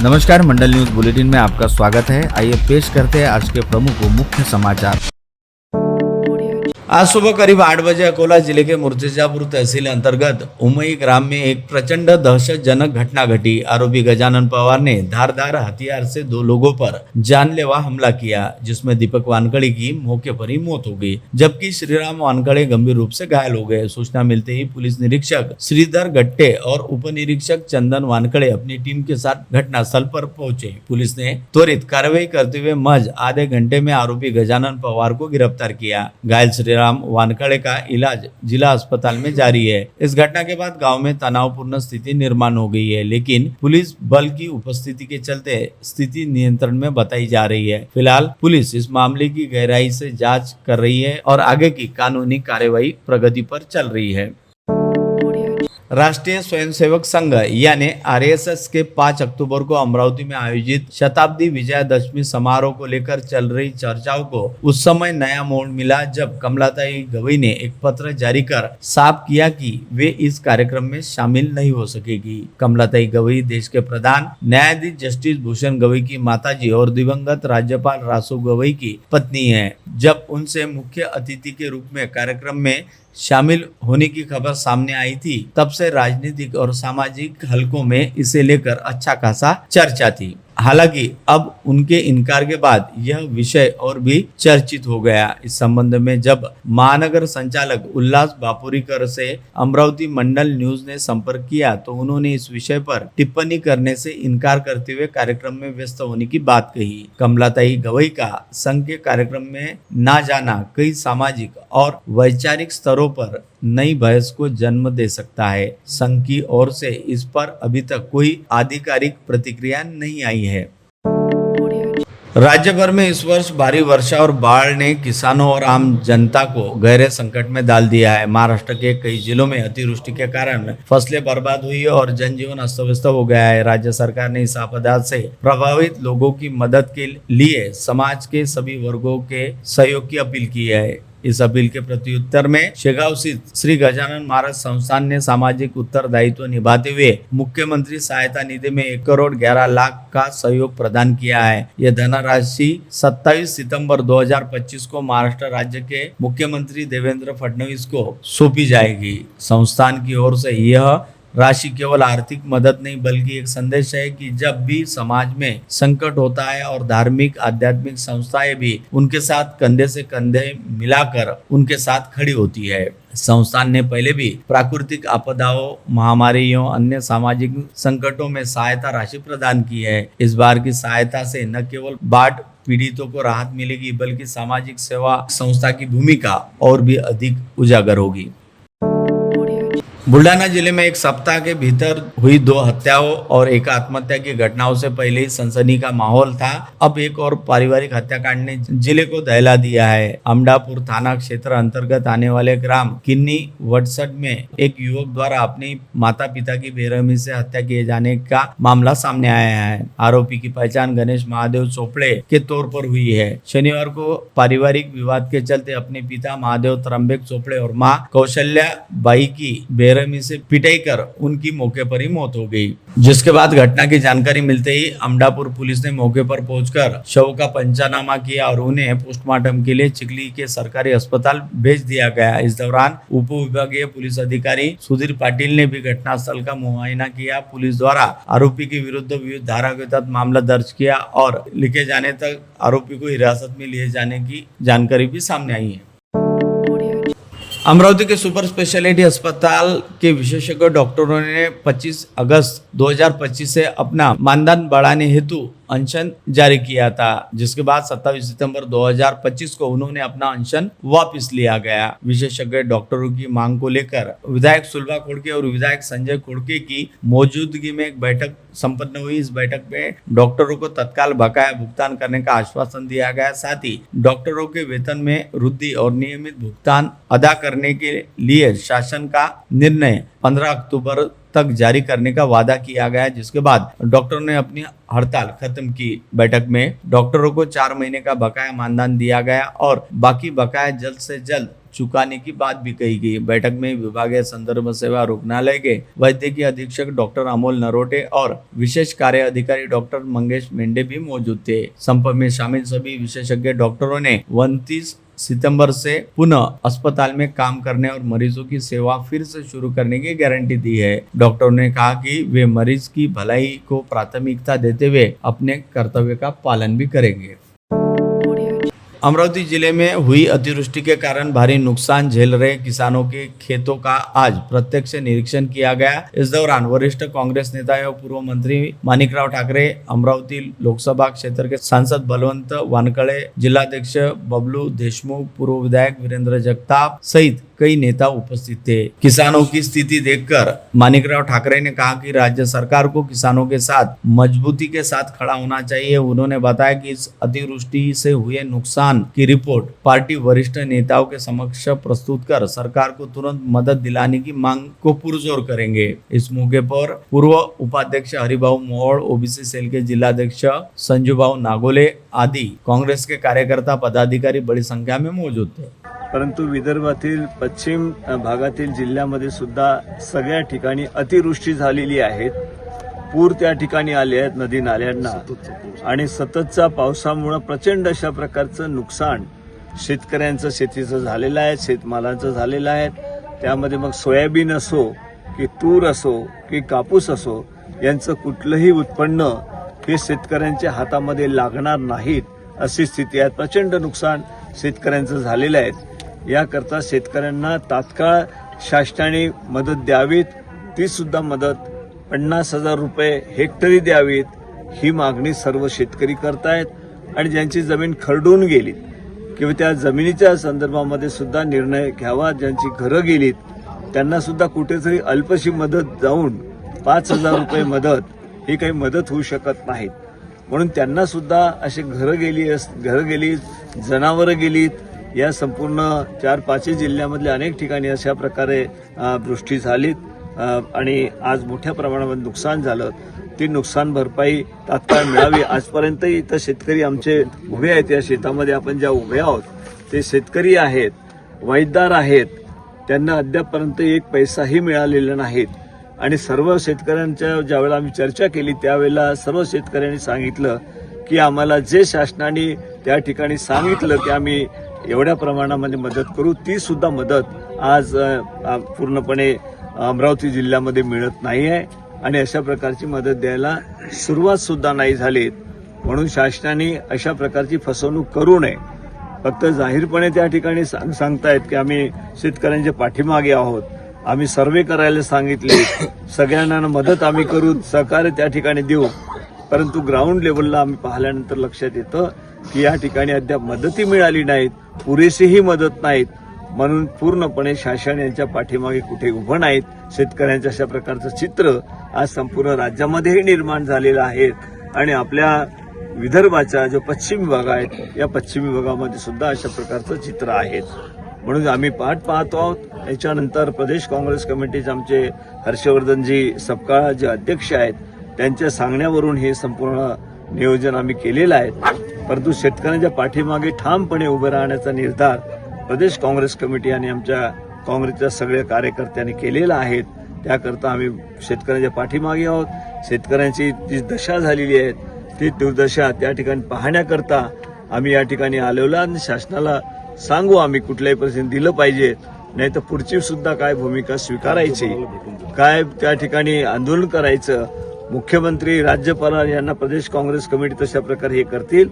नमस्कार, मंडल news bulletin में आपका स्वागत है। आइए पेश करते हैं आज के प्रमुख व मुख्य समाचार। आज सुबह करीब 8 बजे अकोला जिले के मुर्तिजापुर तहसील अंतर्गत उमई ग्राम में एक प्रचंड दहशतजनक घटना घटी। आरोपी गजानन पवार ने धारदार हथियार से 2 लोगों पर जानलेवा हमला किया, जिसमें दीपक वानखड़े की मौके पर ही मौत हो गई, जबकि श्रीराम वानखड़े गंभीर रूप से घायल हो गए। सूचना मिलते ही पुलिस निरीक्षक श्रीधर गट्टे और उप निरीक्षक चंदन वानखड़े अपनी टीम के साथ घटनास्थल पर पहुंचे। पुलिस ने त्वरित कार्रवाई करते हुए महज आधे घंटे में आरोपी गजानन पवार को गिरफ्तार किया। घायल श्रीराम वानखड़े का इलाज जिला अस्पताल में जारी है। इस घटना के बाद गांव में तनावपूर्ण स्थिति निर्माण हो गई है, लेकिन पुलिस बल की उपस्थिति के चलते स्थिति नियंत्रण में बताई जा रही है। फिलहाल पुलिस इस मामले की गहराई से जांच कर रही है और आगे की कानूनी कार्यवाही प्रगति पर चल रही है। राष्ट्रीय स्वयंसेवक संघ यानी आरएसएस के 5 अक्टूबर को अमरावती में आयोजित शताब्दी विजयादशमी समारोह को लेकर चल रही चर्चाओं को उस समय नया मोड़ मिला जब कमलाताई गवई ने एक पत्र जारी कर साफ किया कि वे इस कार्यक्रम में शामिल नहीं हो सकेगी। कमलाताई गवई देश के प्रधान न्यायाधीश जस्टिस भूषण गवई की माताजी और दिवंगत राज्यपाल रासो गवई की पत्नी है। जब उनसे मुख्य अतिथि के रूप में कार्यक्रम में शामिल होने की खबर सामने आई थी, तब से राजनीतिक और सामाजिक हलकों में इसे लेकर अच्छा खासा चर्चा थी। हालांकि अब उनके इनकार के बाद यह विषय और भी चर्चित हो गया। इस संबंध में जब महानगर संचालक उल्लास बापुरीकर से अमरावती मंडल न्यूज ने संपर्क किया तो उन्होंने इस विषय पर टिप्पणी करने से इनकार करते हुए कार्यक्रम में व्यस्त होने की बात कही। कमलाताई गवई का संघ के कार्यक्रम में ना जाना कई सामाजिक और वैचारिक स्तरों पर नई बहस को जन्म दे सकता है। संघ की ओर से इस पर अभी तक कोई आधिकारिक प्रतिक्रिया नहीं आई है। राज्य भर में इस वर्ष भारी वर्षा और बाढ़ ने किसानों और आम जनता को गहरे संकट में डाल दिया है। महाराष्ट्र के कई जिलों में अतिवृष्टि के कारण फसलें बर्बाद हुई और जनजीवन अस्त व्यस्त हो गया है। राज्य सरकार ने इस आपदा से प्रभावित लोगों की मदद के लिए समाज के सभी वर्गों के सहयोग की अपील की है। इस अपील के प्रत्युत्तर में शेगांव स्थित श्री गजानन महाराज संस्थान ने सामाजिक उत्तरदायित्व निभाते हुए मुख्यमंत्री सहायता निधि में 1 करोड़ 11 लाख का सहयोग प्रदान किया है। यह धनराशि 27 सितंबर 2025 को महाराष्ट्र राज्य के मुख्यमंत्री देवेंद्र फडणवीस को सौंपी जाएगी। संस्थान की ओर से यह राशि केवल आर्थिक मदद नहीं बल्कि एक संदेश है कि जब भी समाज में संकट होता है और धार्मिक आध्यात्मिक संस्थाएं भी उनके साथ कंधे से कंधे मिलाकर उनके साथ खड़ी होती है। संस्थान ने पहले भी प्राकृतिक आपदाओं, महामारियों, अन्य सामाजिक संकटों में सहायता राशि प्रदान की है। इस बार की सहायता से न केवल बाढ़ पीड़ितों को राहत मिलेगी बल्कि सामाजिक सेवा संस्था की भूमिका और भी अधिक उजागर होगी। बुल्ढाना जिले में एक सप्ताह के भीतर हुई 2 हत्याओं और एक आत्महत्या की घटनाओं से पहले ही सनसनी का माहौल था। अब एक और पारिवारिक हत्याकांड ने जिले को दहला दिया है। अमडापुर थाना क्षेत्र अंतर्गत आने वाले ग्राम किन्नी वटसट में एक युवक द्वारा अपने माता पिता की बेरहमी से हत्या किए जाने का मामला सामने आया है। आरोपी की पहचान गणेश महादेव चोपड़े के तौर पर हुई है। शनिवार को पारिवारिक विवाद के चलते अपने पिता महादेव त्रंबक चोपड़े और मां कौशल्या बाई की बेरहमी से पिटाई कर उनकी मौके पर ही मौत हो गई, जिसके बाद घटना की जानकारी मिलते ही अमडापुर पुलिस ने मौके पर पहुंचकर शव का पंचनामा किया और उन्हें पोस्टमार्टम के लिए चिखली के सरकारी अस्पताल भेज दिया गया। इस दौरान उप विभागीय पुलिस अधिकारी सुधीर पाटिल ने भी घटनास्थल का मुआयना किया। पुलिस द्वारा आरोपी के विरुद्ध विविध धारा के तहत मामला दर्ज किया और लिखे जाने तक आरोपी को हिरासत में लिए जाने की जानकारी भी सामने आई है। अमरावती के सुपर स्पेशलिटी अस्पताल के विशेषज्ञ डॉक्टरों ने 25 अगस्त 2025 से अपना मानधन बढ़ाने हेतु अनशन जारी किया था, जिसके बाद 27 सितंबर 2025 को उन्होंने अपना अनशन वापस लिया गया। विशेषज्ञ डॉक्टरों की मांग को लेकर विधायक सुलभा खोड़के और विधायक संजय खोड़के की मौजूदगी में एक बैठक संपन्न हुई। इस बैठक में डॉक्टरों को तत्काल बकाया भुगतान करने का आश्वासन दिया गया। साथ ही डॉक्टरों के वेतन में वृद्धि और नियमित भुगतान अदा करने के लिए शासन का निर्णय 15 अक्टूबर तक जारी करने का वादा किया गया, जिसके बाद डॉक्टरों ने अपनी हड़ताल खत्म की। बैठक में डॉक्टरों को 4 महीने का बकाया मानधन दिया गया और बाकी बकाया जल्द से जल्द चुकाने की बात भी कही गई। बैठक में विभागीय संदर्भ सेवा रुग्णालय के वैद्यकीय अधीक्षक डॉक्टर अमोल नरोटे और विशेष कार्य अधिकारी डॉक्टर मंगेश मेंढे भी मौजूद थे। संप में शामिल सभी विशेषज्ञ डॉक्टरों ने 29 सितंबर से पुनः अस्पताल में काम करने और मरीजों की सेवा फिर से शुरू करने की गारंटी दी है। डॉक्टरों ने कहा कि वे मरीज की भलाई को प्राथमिकता देते हुए अपने कर्तव्य का पालन भी करेंगे। अमरावती जिले में हुई अतिवृष्टि के कारण भारी नुकसान झेल रहे किसानों के खेतों का आज प्रत्यक्ष निरीक्षण किया गया। इस दौरान वरिष्ठ कांग्रेस नेता एवं पूर्व मंत्री माणिकराव ठाकरे, अमरावती लोकसभा क्षेत्र के सांसद बलवंत वानकड़े, जिलाध्यक्ष बबलू देशमुख, पूर्व विधायक वीरेंद्र जगताप सहित कई नेता उपस्थित थे। किसानों की स्थिति देखकर माणिकराव ठाकरे ने कहा कि राज्य सरकार को किसानों के साथ मजबूती के साथ खड़ा होना चाहिए। उन्होंने बताया कि इस अतिवृष्टि से हुए नुकसान की रिपोर्ट पार्टी वरिष्ठ नेताओं के समक्ष प्रस्तुत कर सरकार को तुरंत मदद दिलाने की मांग को पुरजोर करेंगे। इस मौके पर पूर्व उपाध्यक्ष हरिभाऊ मोहोळ, ओबीसी सेल के जिलाध्यक्ष संजूभाऊ नागोले आदि कांग्रेस के कार्यकर्ता पदाधिकारी बड़ी संख्या में मौजूद थे। परंतु विदर्भातील पश्चिम भागातील जिल्ह्यामध्ये सुद्धा सगळ्या ठिकाणी अतिवृष्टी झालेली आहे। पूर त्या ठिकाणी आले आहेत नदी नाल्यांना आणि सततच्या पावसामुळे प्रचंड अशा प्रकारचं नुकसान शेतकऱ्यांचं शेतीचं झालेलं आहे, शेतमालाचं झालेलं आहे। त्यामध्ये मग सोयाबीन असो की तूर असो की कापूस असो यांचं कुठलंही उत्पन्न हे शेतकऱ्यांच्या हातामध्ये लागणार नाहीत अशी स्थिती आहे। प्रचंड नुकसान शेतकऱ्यांचं झालेलं आहे। याकरता शेतकऱ्यांना तात्काळ शासनाने मदत द्यावीत, ती सुद्धा मदत 50,000 रुपये हेक्टरी द्यावीत ही मागणी सर्व शेतकरी करतायत। आणि ज्यांची जमीन खरडून गेली किंवा त्या जमिनीच्या संदर्भामध्ये सुद्धा निर्णय घ्यावा। ज्यांची घरं गेलीत त्यांना सुद्धा कुठेतरी अल्पशी मदत जाऊन 5,000 रुपये मदत ही काही मदत होऊ शकत नाहीत, म्हणून त्यांना सुद्धा असे घरं गेली, जनावरं गेलीत। या संपूर्ण 4-5 जिल्ह्यामधल्या अनेक ठिकाणी अशा प्रकारे वृष्टी झालीत आणि आज मोठ्या प्रमाणावर नुकसान झालं। ती नुकसान भरपाई तात्काळ मिळावी। आजपर्यंत इथं शेतकरी आमचे उभे आहेत, या शेतामध्ये आपण ज्या उभे आहोत ते शेतकरी आहेत, वैद्यदार आहेत, त्यांना अद्यापपर्यंत एक पैसाही मिळालेला नाहीत। आणि सर्व शेतकऱ्यांच्या ज्यावेळेला आम्ही चर्चा केली त्यावेळेला सर्व शेतकऱ्यांनी सांगितलं की आम्हाला जे शासनाने त्या ठिकाणी सांगितलं की आम्ही एवढ्या प्रमाणामध्ये मदत करू, ती सुद्धा मदत आज पूर्णपणे अमरावती जिल्ह्यामध्ये मिळत नाही आहे आणि अशा प्रकारची मदत द्यायला सुरुवात सुद्धा नाही झाली। म्हणून शासनाने अशा प्रकारची फसवणूक करू नये। फक्त जाहीरपणे त्या ठिकाणी सांगतायत की आम्ही शेतकऱ्यांच्या पाठीमागे आहोत, आम्ही सर्वे करायला सांगितले, सगळ्यांना मदत आम्ही करू, सहकार्य त्या ठिकाणी देऊ, परंतु ग्राउंड लेवलला आम्ही पाहिल्यानंतर लक्षात येतं की या ठिकाणी अद्याप मदती मिळाली नाहीत, पुरेशीही मदत नाहीत। म्हणून पूर्णपणे शासन यांच्या पाठीमागे कुठे उभं नाहीत। शेतकऱ्यांचं अशा प्रकारचं चित्र आज संपूर्ण राज्यामध्येही निर्माण झालेलं आहे आणि आपल्या विदर्भाचा जो पश्चिम विभाग आहे या पश्चिम विभागामध्ये सुद्धा अशा प्रकारचं चित्र आहे। म्हणून आम्ही पाहतो आहोत। याच्यानंतर प्रदेश काँग्रेस कमिटीचे आमचे हर्षवर्धनजी सपकाळ जे अध्यक्ष आहेत त्यांच्या सांगण्यावरून हे संपूर्ण नियोजन आम्ही केलेलं आहे। परंतु शेतकऱ्यांच्या पाठीमागे ठामपणे उभे राहण्याचा निर्धार प्रदेश काँग्रेस कमिटी आणि आमच्या काँग्रेसच्या सगळ्या कार्यकर्त्यांनी केलेला आहे। त्याकरता आम्ही शेतकऱ्यांच्या पाठीमागे आहोत। शेतकऱ्यांची जी दशा झालेली आहे ती दुर्दशा त्या ठिकाणी पाहण्याकरता आम्ही या ठिकाणी आलेलो आणि शासनाला सांगू आम्ही कुठल्याही परिस्थितीत दिलं पाहिजे, नाही तर पुढची सुद्धा काय भूमिका स्वीकारायची, काय त्या ठिकाणी आंदोलन करायचं। मुख्यमंत्री, राज्यपाल यांना प्रदेश काँग्रेस कमिटी तशा प्रकारे हे करतील